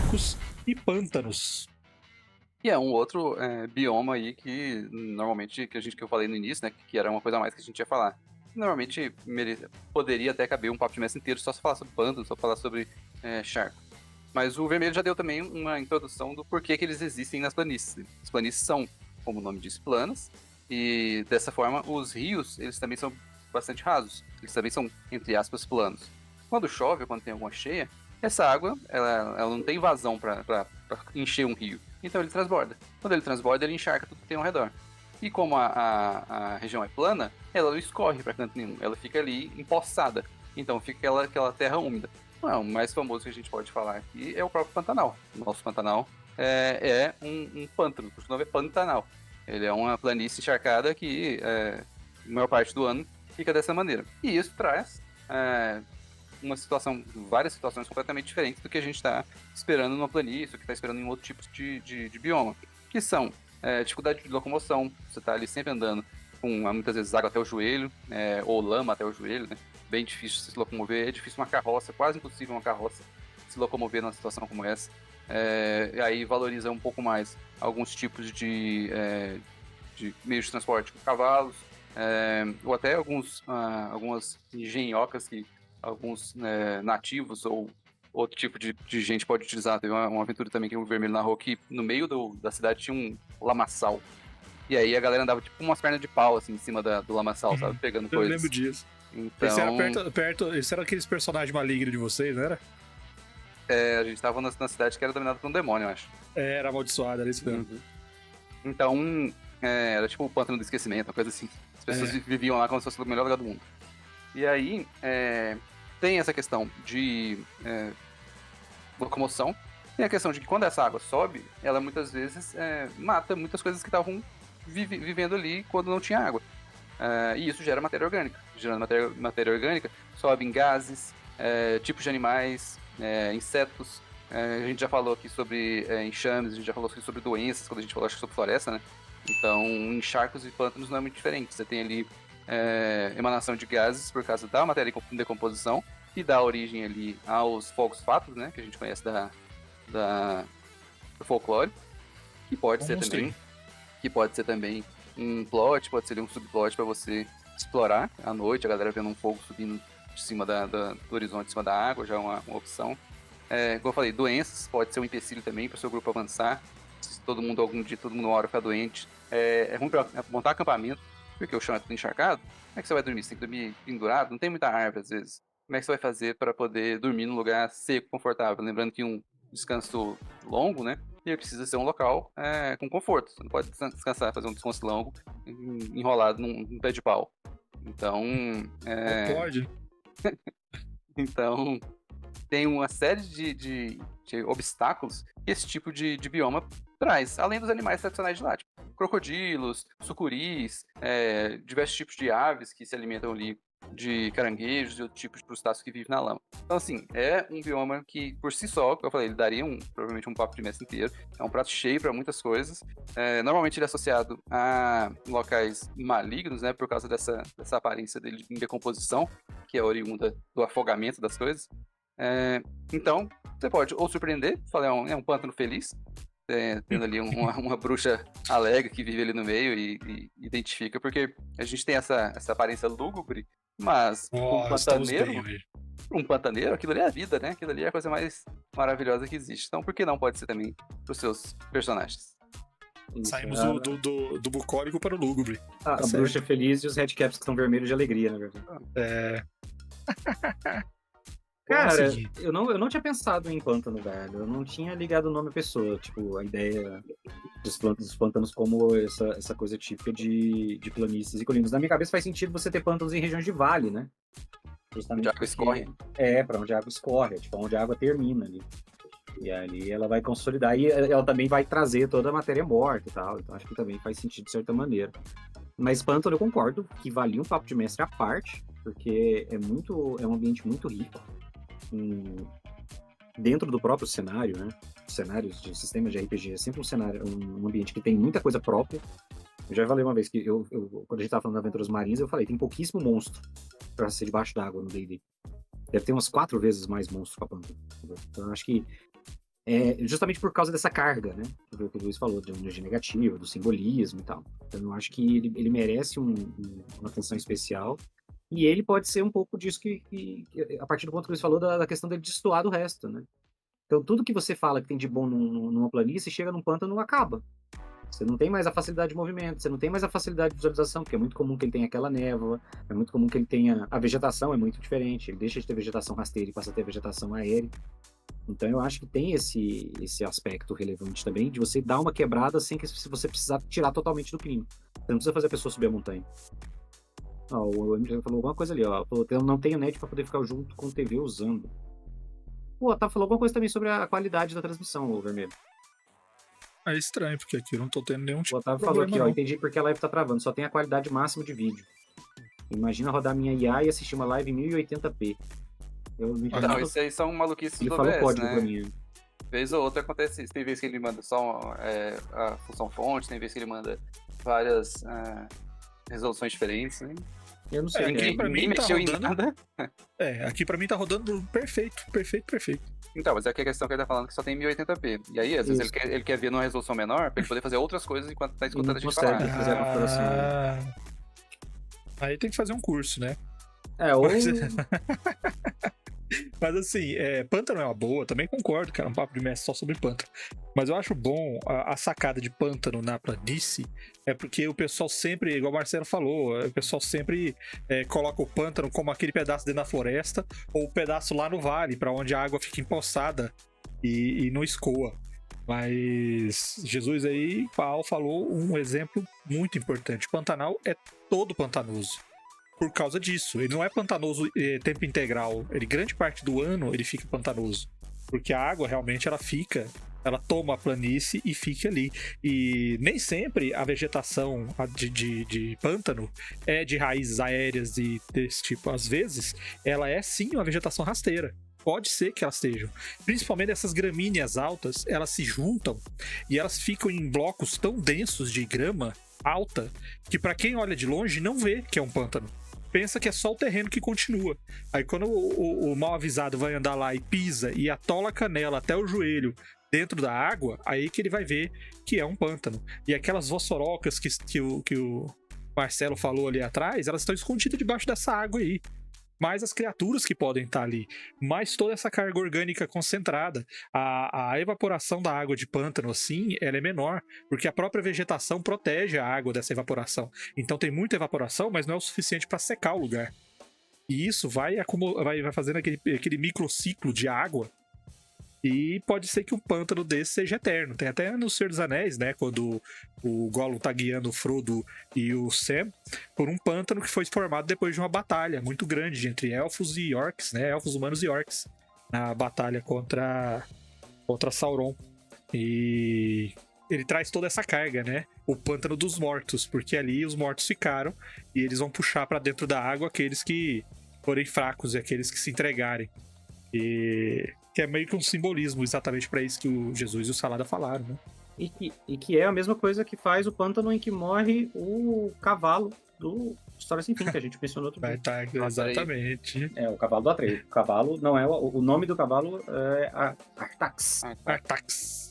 secos e pântanos. E é um outro bioma aí que normalmente que eu falei no início, né? Que era uma coisa a mais que a gente ia falar. Normalmente poderia até caber um papo de mestre inteiro só falar sobre pântanos, só falar sobre charco. Mas o vermelho já deu também uma introdução do porquê que eles existem nas planícies. As planícies são, como o nome diz, planas, e dessa forma os rios eles também são bastante rasos. Eles também são, entre aspas, planos. Quando chove, ou quando tem alguma cheia, essa água ela não tem vazão para encher um rio. Então ele transborda. Quando ele transborda, ele encharca tudo que tem ao redor. E como a região é plana, ela não escorre para canto nenhum. Ela fica ali empoçada. Então fica aquela terra úmida. Não, o mais famoso que a gente pode falar aqui é o próprio Pantanal. O nosso Pantanal é um pântano, por isso o nome é Pantanal. Ele é uma planície encharcada que, a maior parte do ano, fica dessa maneira. E isso traz várias situações completamente diferentes do que a gente está esperando numa planície, ou que está esperando em outro tipo de bioma. Que são dificuldade de locomoção, você está ali sempre andando com muitas vezes água até o joelho, ou lama até o joelho, né? Bem difícil se locomover, é difícil uma carroça, quase impossível uma carroça se locomover numa situação como essa. E aí valoriza um pouco mais alguns tipos de meios de transporte, como cavalos, ou até algumas engenhocas que alguns nativos ou outro tipo de gente pode utilizar. Teve uma aventura também que o Vermelho narrou que no meio da cidade tinha um lamaçal. E aí a galera andava tipo umas pernas de pau, assim, em cima do lamaçal, sabe? Pegando Eu lembro coisas. disso. Esse era Então, esse era aqueles personagens malignos de vocês, não era? a gente tava na cidade que era dominada por um demônio, eu acho. Era amaldiçoado, era isso mesmo. Uhum. Então, era tipo o pântano do esquecimento, uma coisa assim. As pessoas viviam lá como se fosse o melhor lugar do mundo. E aí, tem essa questão de locomoção. Tem a questão de que quando essa água sobe, ela muitas vezes mata muitas coisas que estavam vivendo ali quando não tinha água. E isso gera matéria orgânica. Gerando matéria orgânica, sobem gases, tipos de animais, insetos. A gente já falou aqui sobre enxames, a gente já falou aqui sobre doenças, quando a gente falou acho, sobre floresta, né? Então, em charcos e pântanos não é muito diferente. Você tem ali emanação de gases por causa da matéria em decomposição, que dá origem ali aos fogos fatos, né? Que a gente conhece do folclore. Que pode ser também. Que pode ser também um plot, pode ser um subplot para você explorar à noite, a galera vendo um fogo subindo de cima do horizonte, de cima da água, já é uma opção. Como eu falei, doenças pode ser um empecilho também para o seu grupo avançar. Se algum dia, todo mundo uma hora ficar doente. É ruim para montar acampamento, porque o chão é tudo encharcado. Como é que você vai dormir? Você tem que dormir pendurado? Não tem muita árvore às vezes. Como é que você vai fazer para poder dormir num lugar seco, confortável? Lembrando que um descanso longo, né? E precisa ser um local com conforto. Você não pode descansar, fazer um descanso longo enrolado num pé de pau. Então, Não pode. então tem uma série de obstáculos que esse tipo de bioma traz, além dos animais tradicionais de lá, tipo crocodilos, sucuris, diversos tipos de aves que se alimentam ali de caranguejos e outros tipos de crustáceos que vivem na lama. Então, assim, é um bioma que, por si só, como eu falei, ele daria provavelmente um papo de mês inteiro. É um prato cheio para muitas coisas. Normalmente ele é associado a locais malignos, né, por causa dessa aparência dele em decomposição, que é oriunda do afogamento das coisas. Então, você pode ou surpreender, falar é um pântano feliz, tendo ali uma bruxa alegre que vive ali no meio e identifica, porque a gente tem essa aparência lúgubre, mas Estamos bem hoje. um pantaneiro, aquilo ali é a vida, né? Aquilo ali é a coisa mais maravilhosa que existe. Então, por que não pode ser também pros seus personagens? Saímos do bucólico para o lúgubre. A bruxa feliz e os headcaps que estão vermelhos de alegria, na verdade. Cara, eu não tinha pensado em pântano, velho. Eu não tinha ligado o nome à pessoa. Tipo, a ideia dos pântanos como essa coisa típica de planícies e colinas. Na minha cabeça faz sentido você ter pântanos em regiões de vale, né? Justamente onde a água escorre. Pra onde a água escorre. Tipo, onde a água termina ali. E ali ela vai consolidar e ela também vai trazer toda a matéria morta e tal. Então acho que também faz sentido de certa maneira. Mas pântano eu concordo que valia um papo de mestre à parte, porque é um ambiente muito rico. Dentro do próprio cenário, né? Cenários de sistema de RPG é sempre um ambiente que tem muita coisa própria. Eu já falei uma vez que quando a gente tava falando de aventuras marinhas, eu falei, tem pouquíssimo monstro pra ser debaixo d'água no D&D. Deve ter umas 4 vezes mais monstros pra pântano. Então eu acho que justamente por causa dessa carga, né? O que o Luiz falou, de energia negativa, do simbolismo e tal. Então eu acho que ele merece uma atenção especial. E ele pode ser um pouco disso a partir do ponto que o Luiz falou, da questão dele destoar do resto, né? Então tudo que você fala que tem de bom numa planície, chega num pântano, acaba. Você não tem mais a facilidade de movimento, você não tem mais a facilidade de visualização, porque é muito comum que ele tenha aquela névoa, é muito comum que ele tenha... A vegetação é muito diferente, ele deixa de ter vegetação rasteira e passa a ter vegetação aérea. Então eu acho que tem esse aspecto relevante também, de você dar uma quebrada sem que você precisar tirar totalmente do clima. Você não precisa fazer a pessoa subir a montanha. O MJ falou alguma coisa ali, ó. Falou, eu não tenho net para poder ficar junto com TV usando. O Otávio falou alguma coisa também sobre a qualidade da transmissão, o Vermelho. É estranho, porque aqui eu não tô tendo nenhum O tipo de Otávio falou problema, aqui, ó, não. entendi porque a live tá travando, só tem a qualidade máxima de vídeo. Imagina rodar minha IA e assistir uma live em 1080p. Não, isso aí são maluquices Ele do fala o OBS, código né? pra mim. Vez ou outra acontece isso. Tem vez que ele manda só a função fonte, tem vez que ele manda várias resoluções diferentes, né? Eu não sei. Aqui pra mim tá mexeu em rodando. nada. Aqui pra mim tá rodando perfeito. Então, mas é que a questão que ele tá falando que só tem 1080p. E aí, às vezes, ele quer ver numa resolução menor pra ele poder fazer outras coisas enquanto tá escutando a gente consegue. falar. Fazer a configuração, Aí tem que fazer um curso, né? Ou... Mas assim, pântano é uma boa, também concordo, cara, um papo de mestre só sobre pântano. Mas eu acho bom a sacada de pântano na planície, porque o pessoal sempre, igual o Marcelo falou, o pessoal sempre coloca o pântano como aquele pedaço dentro da floresta, ou o pedaço lá no vale, pra onde a água fica empoçada e não escoa. Mas Jesus aí, Paulo falou um exemplo muito importante. Pantanal é todo pantanoso. Por causa disso, ele não é pantanoso tempo integral, grande parte do ano ele fica pantanoso, porque a água realmente ela toma a planície e fica ali, e nem sempre a vegetação de pântano é de raízes aéreas e desse tipo. Às vezes ela é sim uma vegetação rasteira, pode ser que elas estejam, principalmente essas gramíneas altas, elas se juntam e elas ficam em blocos tão densos de grama alta que para quem olha de longe não vê que é um pântano, pensa que é só o terreno que continua. Aí quando o mal avisado vai andar lá e pisa e atola a canela até o joelho dentro da água, aí que ele vai ver que é um pântano. E aquelas vossorocas que o Marcelo falou ali atrás, elas estão escondidas debaixo dessa água aí. Mais as criaturas que podem estar ali, mais toda essa carga orgânica concentrada. A evaporação da água de pântano, assim, ela é menor, porque a própria vegetação protege a água dessa evaporação. Então tem muita evaporação, mas não é o suficiente para secar o lugar. E isso vai fazendo aquele microciclo de água, e pode ser que um pântano desse seja eterno. Tem até no Senhor dos Anéis, né? Quando o Gollum tá guiando o Frodo e o Sam por um pântano que foi formado depois de uma batalha muito grande entre elfos e orcs, né? Elfos, humanos e orcs. Na batalha contra Sauron. E ele traz toda essa carga, né? O pântano dos mortos, porque ali os mortos ficaram e eles vão puxar pra dentro da água aqueles que forem fracos e aqueles que se entregarem. E que é meio que um simbolismo exatamente para isso que o Jesus e o Salada falaram, né? E que é a mesma coisa que faz o pântano em que morre o cavalo do História Sem Fim, que a gente mencionou outro dia. Exatamente. O cavalo do Atreio. O cavalo não é... O nome do cavalo é Artax. Artax.